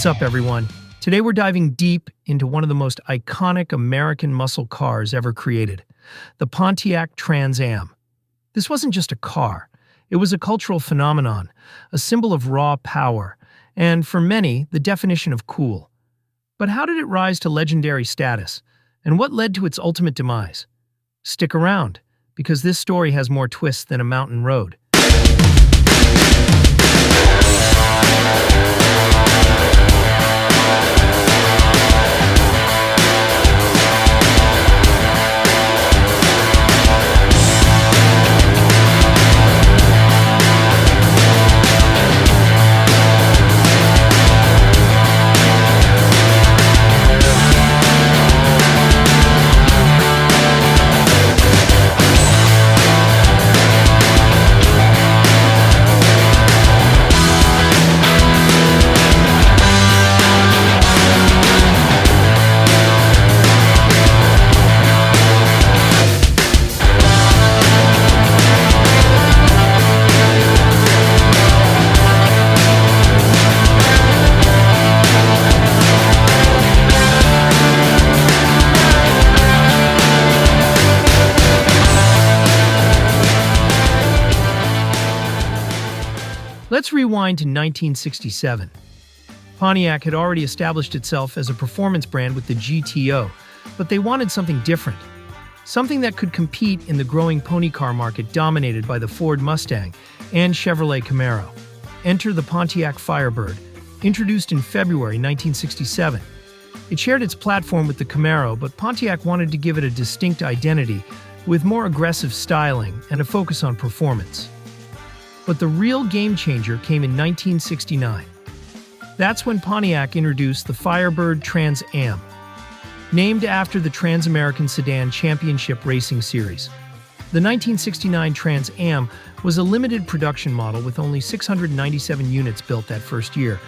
What's up, everyone? Today we're diving deep into one of the most iconic American muscle cars ever created, the Pontiac Trans Am. This wasn't just a car. It was a cultural phenomenon, a symbol of raw power, and for many, the definition of cool. But how did it rise to legendary status, and what led to its ultimate demise? Stick around, because this story has more twists than a mountain road. Let's rewind to 1967. Pontiac had already established itself as a performance brand with the GTO, but they wanted something different. Something that could compete in the growing pony car market dominated by the Ford Mustang and Chevrolet Camaro. Enter the Pontiac Firebird, introduced in February 1967. It shared its platform with the Camaro, but Pontiac wanted to give it a distinct identity with more aggressive styling and a focus on performance. But the real game changer came in 1969. That's when Pontiac introduced the Firebird Trans Am, named after the Trans-American Sedan Championship Racing Series. The 1969 Trans Am was a limited production model with only 697 units built that first year,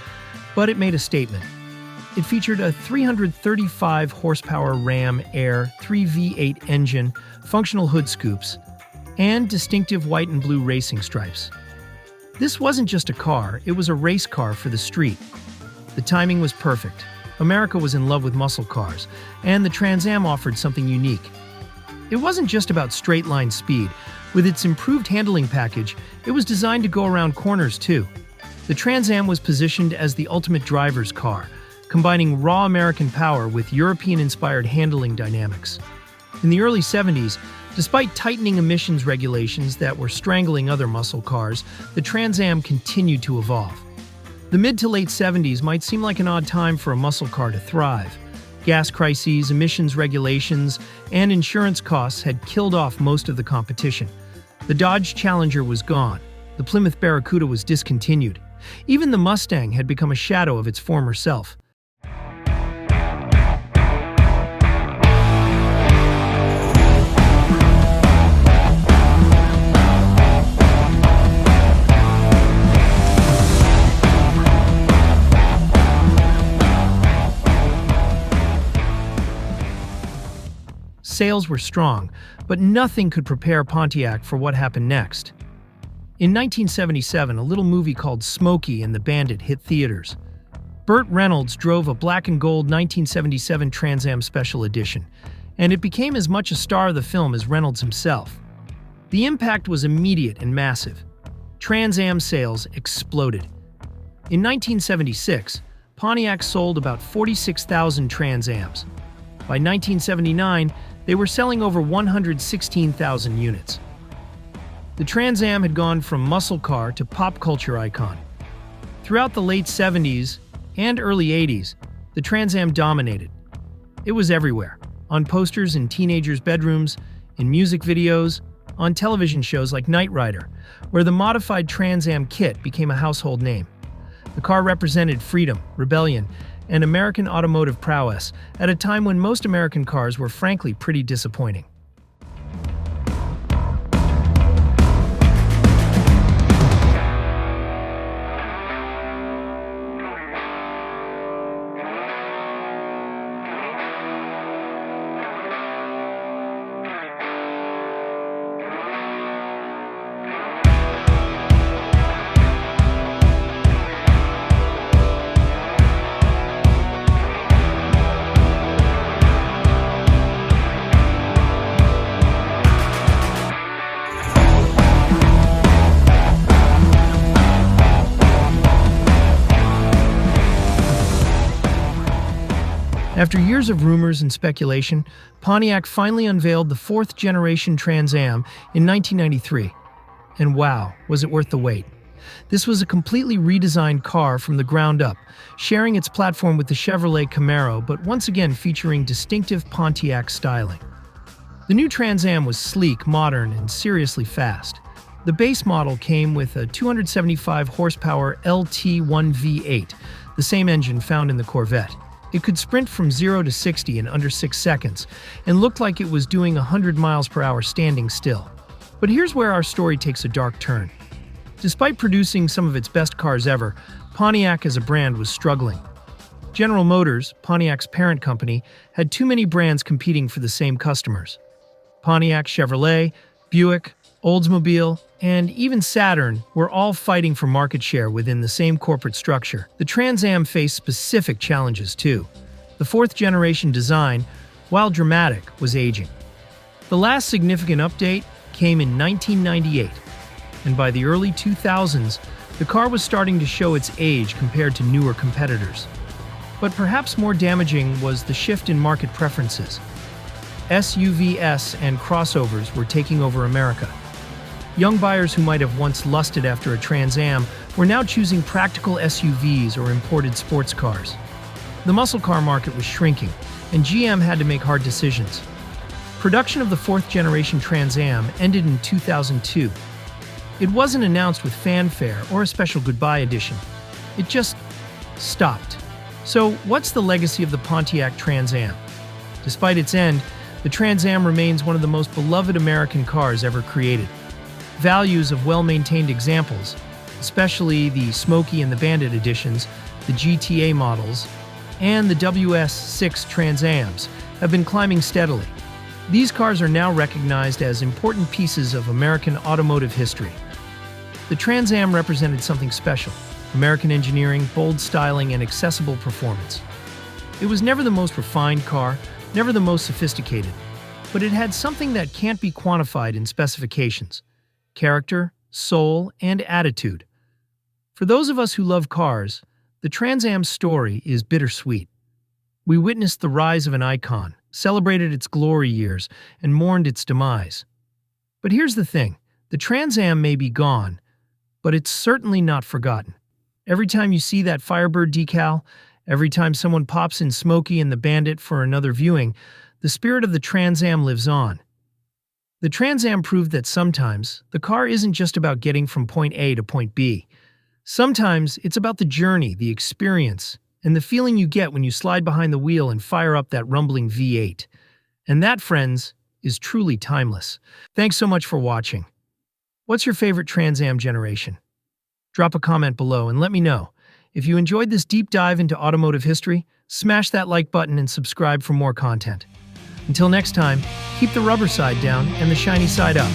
but it made a statement. It featured a 335 horsepower Ram Air 3V8 engine, functional hood scoops, and distinctive white and blue racing stripes. This wasn't just a car, it was a race car for the street. The timing was perfect. America was in love with muscle cars, and the Trans Am offered something unique. It wasn't just about straight-line speed. With its improved handling package, it was designed to go around corners too. The Trans Am was positioned as the ultimate driver's car, combining raw American power with European-inspired handling dynamics. In the early 70s, despite tightening emissions regulations that were strangling other muscle cars, the Trans Am continued to evolve. The mid to late 70s might seem like an odd time for a muscle car to thrive. Gas crises, emissions regulations, and insurance costs had killed off most of the competition. The Dodge Challenger was gone. The Plymouth Barracuda was discontinued. Even the Mustang had become a shadow of its former self. Sales were strong, but nothing could prepare Pontiac for what happened next. In 1977, a little movie called Smokey and the Bandit hit theaters. Burt Reynolds drove a black and gold 1977 Trans Am Special Edition, and it became as much a star of the film as Reynolds himself. The impact was immediate and massive. Trans Am sales exploded. In 1976, Pontiac sold about 46,000 Trans Ams. By 1979, they were selling over 116,000 units. The Trans Am had gone from muscle car to pop culture icon. Throughout the late 70s and early 80s, the Trans Am dominated. It was everywhere, on posters in teenagers' bedrooms, in music videos, on television shows like Knight Rider, where the modified Trans Am kit became a household name. The car represented freedom, rebellion, and American automotive prowess at a time when most American cars were frankly pretty disappointing. After years of rumors and speculation, Pontiac finally unveiled the fourth-generation Trans Am in 1993. And wow, was it worth the wait. This was a completely redesigned car from the ground up, sharing its platform with the Chevrolet Camaro, but once again featuring distinctive Pontiac styling. The new Trans Am was sleek, modern, and seriously fast. The base model came with a 275 horsepower LT1 V8, the same engine found in the Corvette. It could sprint from 0 to 60 in under 6 seconds, and looked like it was doing 100 miles per hour standing still. But here's where our story takes a dark turn. Despite producing some of its best cars ever, Pontiac as a brand was struggling. General Motors, Pontiac's parent company, had too many brands competing for the same customers. Pontiac, Chevrolet, Buick, Oldsmobile, and even Saturn were all fighting for market share within the same corporate structure. The Trans Am faced specific challenges too. The fourth-generation design, while dramatic, was aging. The last significant update came in 1998, and by the early 2000s, the car was starting to show its age compared to newer competitors. But perhaps more damaging was the shift in market preferences. SUVs and crossovers were taking over America. Young buyers who might have once lusted after a Trans Am were now choosing practical SUVs or imported sports cars. The muscle car market was shrinking, and GM had to make hard decisions. Production of the fourth-generation Trans Am ended in 2002. It wasn't announced with fanfare or a special goodbye edition. It just stopped. So, what's the legacy of the Pontiac Trans Am? Despite its end, the Trans Am remains one of the most beloved American cars ever created. Values of well-maintained examples, especially the Smokey and the Bandit editions, the GTA models, and the WS6 Trans Ams, have been climbing steadily. These cars are now recognized as important pieces of American automotive history. The Trans Am represented something special: American engineering, bold styling, and accessible performance. It was never the most refined car, never the most sophisticated, but it had something that can't be quantified in specifications: character, soul, and attitude. For those of us who love cars, the Trans Am's story is bittersweet. We witnessed the rise of an icon, celebrated its glory years, and mourned its demise. But here's the thing: the Trans Am may be gone, but it's certainly not forgotten. Every time you see that Firebird decal, every time someone pops in Smokey and the Bandit for another viewing, the spirit of the Trans Am lives on. The Trans Am proved that sometimes the car isn't just about getting from point A to point B. Sometimes it's about the journey, the experience, and the feeling you get when you slide behind the wheel and fire up that rumbling V8. And that, friends, is truly timeless. Thanks so much for watching. What's your favorite Trans Am generation? Drop a comment below and let me know. If you enjoyed this deep dive into automotive history, smash that like button and subscribe for more content. Until next time, keep the rubber side down and the shiny side up.